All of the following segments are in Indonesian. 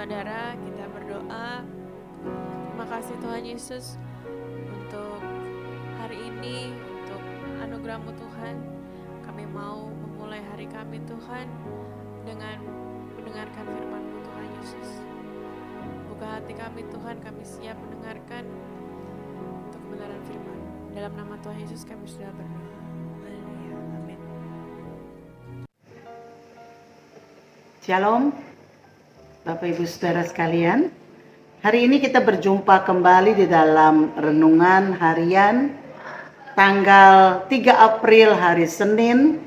Saudara, kita berdoa. Terima kasih Tuhan Yesus untuk hari ini, untuk anugerah-Mu Tuhan. Kami mau memulai hari kami Tuhan dengan mendengarkan firman-Mu Tuhan Yesus. Buka hati kami Tuhan, kami siap mendengarkan untuk kebenaran firman. Dalam nama Tuhan Yesus kami sudah berdoa. Amin. Shalom. Bapak Ibu Saudara sekalian, hari ini kita berjumpa kembali di dalam renungan harian tanggal 3 April hari Senin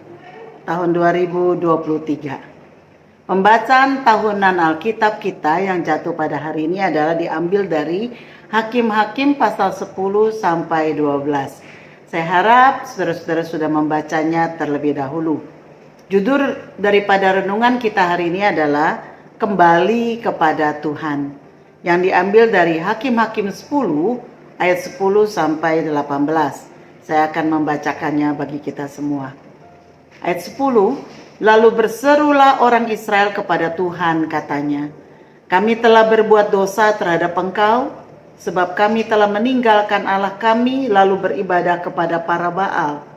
tahun 2023. Pembacaan tahunan Alkitab kita yang jatuh pada hari ini adalah diambil dari Hakim-Hakim pasal 10 sampai 12. Saya harap saudara-saudara sudah membacanya terlebih dahulu. Judul daripada renungan kita hari ini adalah Kembali kepada Tuhan, yang diambil dari Hakim-Hakim 10 ayat 10 sampai 18. Saya akan membacakannya bagi kita semua. Ayat 10, lalu berserulah orang Israel kepada Tuhan, katanya, kami telah berbuat dosa terhadap Engkau, sebab kami telah meninggalkan Allah kami lalu beribadah kepada para Baal.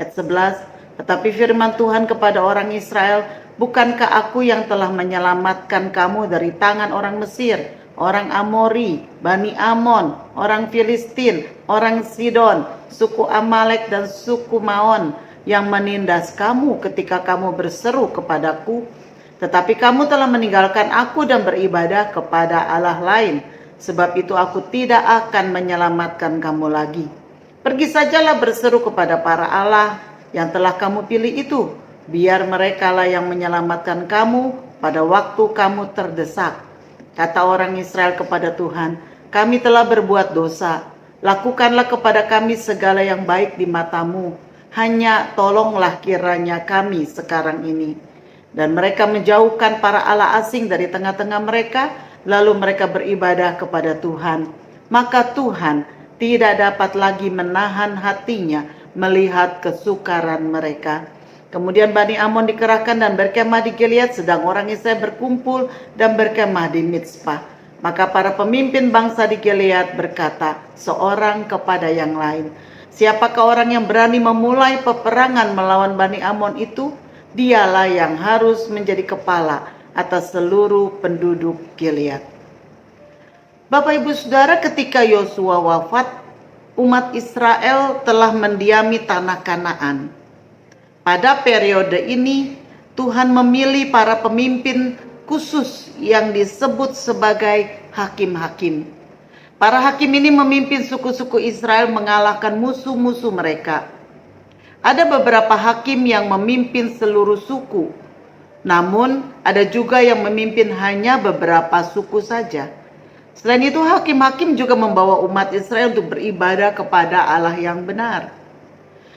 Ayat 11, tetapi firman Tuhan kepada orang Israel, bukankah aku yang telah menyelamatkan kamu dari tangan orang Mesir, orang Amori, Bani Amon, orang Filistin, orang Sidon, suku Amalek dan suku Maon yang menindas kamu ketika kamu berseru kepadaku? Tetapi kamu telah meninggalkan aku dan beribadah kepada Allah lain. Sebab itu aku tidak akan menyelamatkan kamu lagi. Pergi sajalah berseru kepada para Allah yang telah kamu pilih itu. Biar merekalah yang menyelamatkan kamu pada waktu kamu terdesak. Kata orang Israel kepada Tuhan, kami telah berbuat dosa. Lakukanlah kepada kami segala yang baik di matamu. Hanya tolonglah kiranya kami sekarang ini. Dan mereka menjauhkan para allah asing dari tengah-tengah mereka, lalu mereka beribadah kepada Tuhan. Maka Tuhan tidak dapat lagi menahan hatinya melihat kesukaran mereka. Kemudian Bani Amon dikerahkan dan berkemah di Gilead, sedang orang Israel berkumpul dan berkemah di Mizpah. Maka para pemimpin bangsa di Gilead berkata seorang kepada yang lain, siapakah orang yang berani memulai peperangan melawan Bani Amon itu? Dialah yang harus menjadi kepala atas seluruh penduduk Gilead. Bapak Ibu Saudara, ketika Yosua wafat, umat Israel telah mendiami tanah Kanaan. Pada periode ini, Tuhan memilih para pemimpin khusus yang disebut sebagai hakim-hakim. Para hakim ini memimpin suku-suku Israel mengalahkan musuh-musuh mereka. Ada beberapa hakim yang memimpin seluruh suku, namun ada juga yang memimpin hanya beberapa suku saja. Selain itu, hakim-hakim juga membawa umat Israel untuk beribadah kepada Allah yang benar.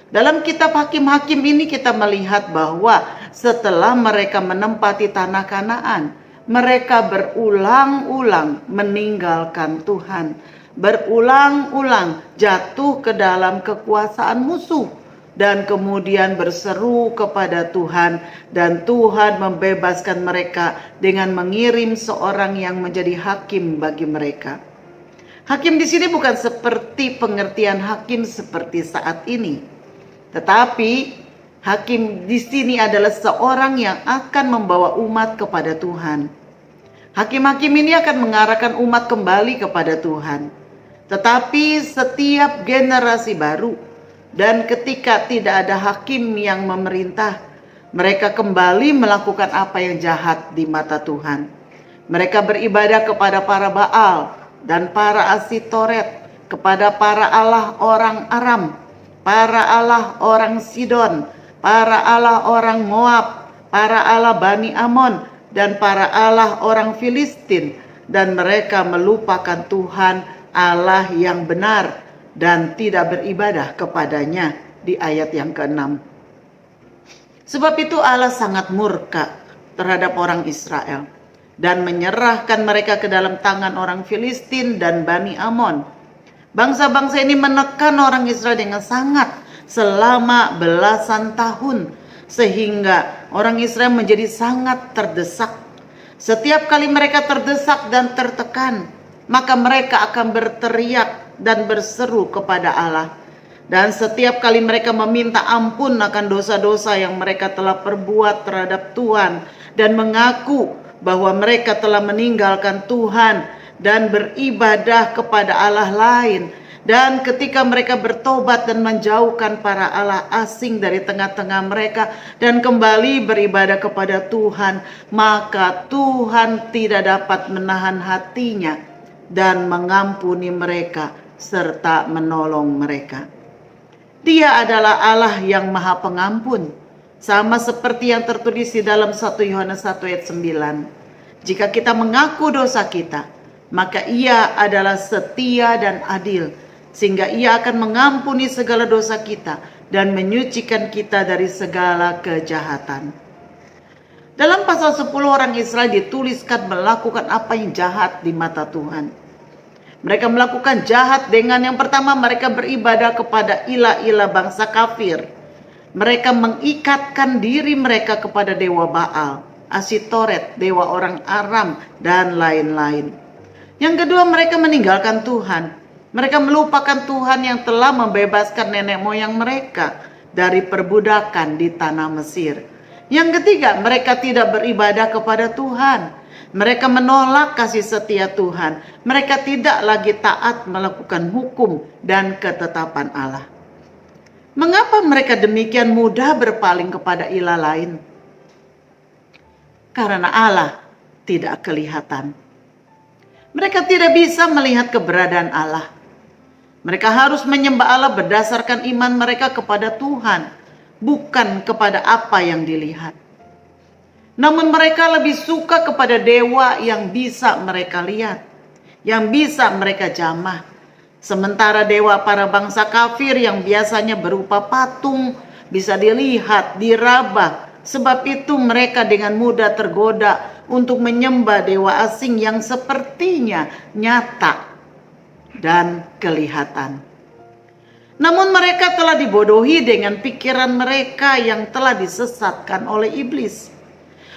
Dalam kitab Hakim-Hakim ini kita melihat bahwa setelah mereka menempati tanah Kanaan, mereka berulang-ulang meninggalkan Tuhan, berulang-ulang jatuh ke dalam kekuasaan musuh, dan kemudian berseru kepada Tuhan, dan Tuhan membebaskan mereka dengan mengirim seorang yang menjadi hakim bagi mereka. Hakim di sini bukan seperti pengertian hakim seperti saat ini. Tetapi hakim di sini adalah seorang yang akan membawa umat kepada Tuhan. Hakim-hakim ini akan mengarahkan umat kembali kepada Tuhan. Tetapi setiap generasi baru dan ketika tidak ada hakim yang memerintah, mereka kembali melakukan apa yang jahat di mata Tuhan. Mereka beribadah kepada para Baal dan para Asitoret, kepada para allah orang Aram, para allah orang Sidon, para allah orang Moab, para allah Bani Amon, dan para allah orang Filistin. Dan mereka melupakan Tuhan Allah yang benar dan tidak beribadah kepadanya di ayat yang ke-6. Sebab itu Allah sangat murka terhadap orang Israel dan menyerahkan mereka ke dalam tangan orang Filistin dan Bani Amon. Bangsa-bangsa ini menekan orang Israel dengan sangat selama belasan tahun, sehingga orang Israel menjadi sangat terdesak. Setiap kali mereka terdesak dan tertekan, maka mereka akan berteriak dan berseru kepada Allah. Dan setiap kali mereka meminta ampun akan dosa-dosa yang mereka telah perbuat terhadap Tuhan, dan mengaku bahwa mereka telah meninggalkan Tuhan dan beribadah kepada Allah lain. Dan ketika mereka bertobat dan menjauhkan para allah asing dari tengah-tengah mereka dan kembali beribadah kepada Tuhan, maka Tuhan tidak dapat menahan hatinya dan mengampuni mereka serta menolong mereka. Dia adalah Allah yang Maha Pengampun, sama seperti yang tertulis di dalam 1 Yohanes 1 ayat 9. Jika kita mengaku dosa kita, maka Ia adalah setia dan adil, sehingga Ia akan mengampuni segala dosa kita dan menyucikan kita dari segala kejahatan. Dalam pasal 10 orang Israel dituliskan melakukan apa yang jahat di mata Tuhan. Mereka melakukan jahat dengan yang pertama, mereka beribadah kepada ilah-ilah bangsa kafir. Mereka mengikatkan diri mereka kepada dewa Baal, Asitoret, dewa orang Aram, dan lain-lain. Yang kedua, mereka meninggalkan Tuhan. Mereka melupakan Tuhan yang telah membebaskan nenek moyang mereka dari perbudakan di tanah Mesir. Yang ketiga, mereka tidak beribadah kepada Tuhan. Mereka menolak kasih setia Tuhan. Mereka tidak lagi taat melakukan hukum dan ketetapan Allah. Mengapa mereka demikian mudah berpaling kepada ilah lain? Karena Allah tidak kelihatan. Mereka tidak bisa melihat keberadaan Allah. Mereka harus menyembah Allah berdasarkan iman mereka kepada Tuhan, bukan kepada apa yang dilihat. Namun mereka lebih suka kepada dewa yang bisa mereka lihat, yang bisa mereka jamah. Sementara dewa para bangsa kafir yang biasanya berupa patung bisa dilihat, diraba. Sebab itu mereka dengan mudah tergoda untuk menyembah dewa asing yang sepertinya nyata dan kelihatan. Namun mereka telah dibodohi dengan pikiran mereka yang telah disesatkan oleh iblis.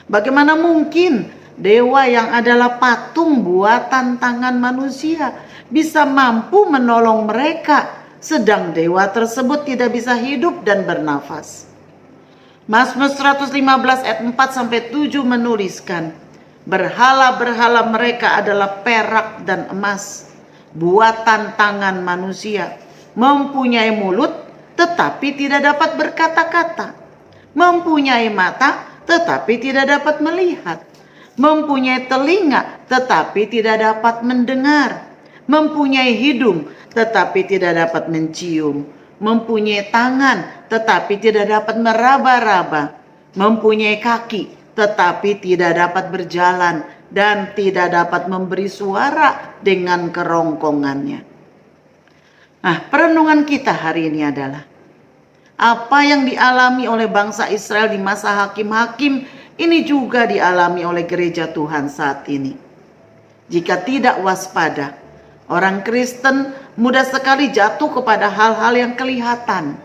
Bagaimana mungkin dewa yang adalah patung buatan tangan manusia bisa mampu menolong mereka, sedang dewa tersebut tidak bisa hidup dan bernafas. Mazmur 115 ayat 4-7 menuliskan, berhala-berhala mereka adalah perak dan emas, buatan tangan manusia, mempunyai mulut tetapi tidak dapat berkata-kata, mempunyai mata tetapi tidak dapat melihat, mempunyai telinga tetapi tidak dapat mendengar, mempunyai hidung tetapi tidak dapat mencium, mempunyai tangan tetapi tidak dapat meraba-raba, mempunyai kaki tetapi tidak dapat berjalan, dan tidak dapat memberi suara dengan kerongkongannya. Nah, perenungan kita hari ini adalah apa yang dialami oleh bangsa Israel di masa hakim-hakim ini juga dialami oleh gereja Tuhan saat ini. Jika tidak waspada, orang Kristen mudah sekali jatuh kepada hal-hal yang kelihatan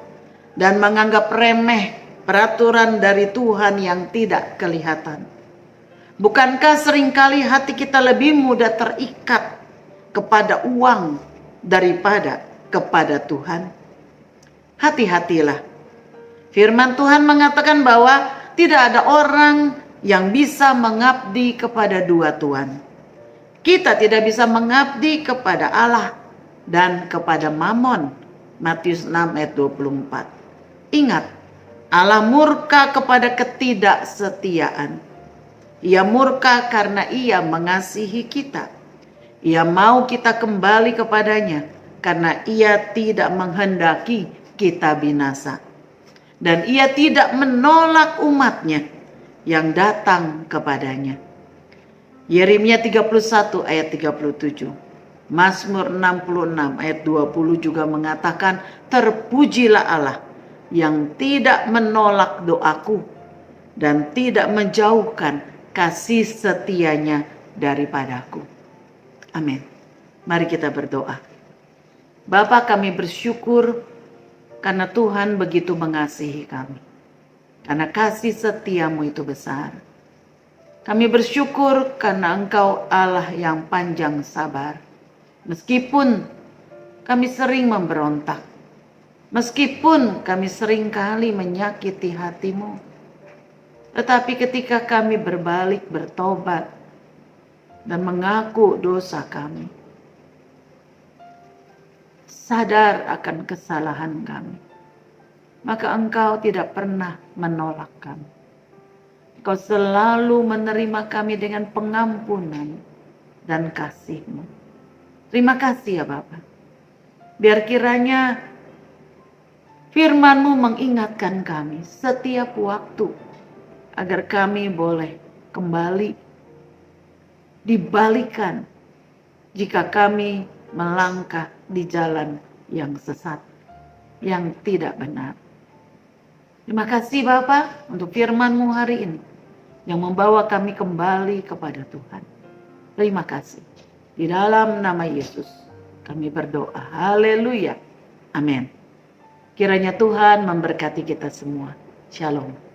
dan menganggap remeh peraturan dari Tuhan yang tidak kelihatan. Bukankah seringkali hati kita lebih mudah terikat kepada uang daripada kepada Tuhan? Hati-hatilah. Firman Tuhan mengatakan bahwa tidak ada orang yang bisa mengabdi kepada dua tuan. Kita tidak bisa mengabdi kepada Allah dan kepada Mamon. Matius 6 ayat 24. Ingat, Allah murka kepada ketidaksetiaan. Ia murka karena Ia mengasihi kita. Ia mau kita kembali kepadanya karena Ia tidak menghendaki kita binasa. Dan Ia tidak menolak umatnya yang datang kepadanya. Yeremia 31 ayat 37. Mazmur 66 ayat 20 juga mengatakan, terpujilah Allah yang tidak menolak doaku dan tidak menjauhkan kasih setianya daripadaku. Amin. Mari kita berdoa. Bapa, kami bersyukur karena Tuhan begitu mengasihi kami. Karena kasih setiamu itu besar. Kami bersyukur karena Engkau Allah yang panjang sabar. Meskipun kami sering memberontak, meskipun kami sering kali menyakiti hatimu, tetapi ketika kami berbalik, bertobat, dan mengaku dosa kami, sadar akan kesalahan kami, maka Engkau tidak pernah menolak kami. Engkau selalu menerima kami dengan pengampunan dan kasih-Mu. Terima kasih ya Bapa. Biar kiranya firman-Mu mengingatkan kami setiap waktu, agar kami boleh kembali dibalikan jika kami melangkah di jalan yang sesat, yang tidak benar. Terima kasih Bapa untuk firman-Mu hari ini yang membawa kami kembali kepada Tuhan. Terima kasih. Di dalam nama Yesus kami berdoa. Haleluya. Amin. Kiranya Tuhan memberkati kita semua. Shalom.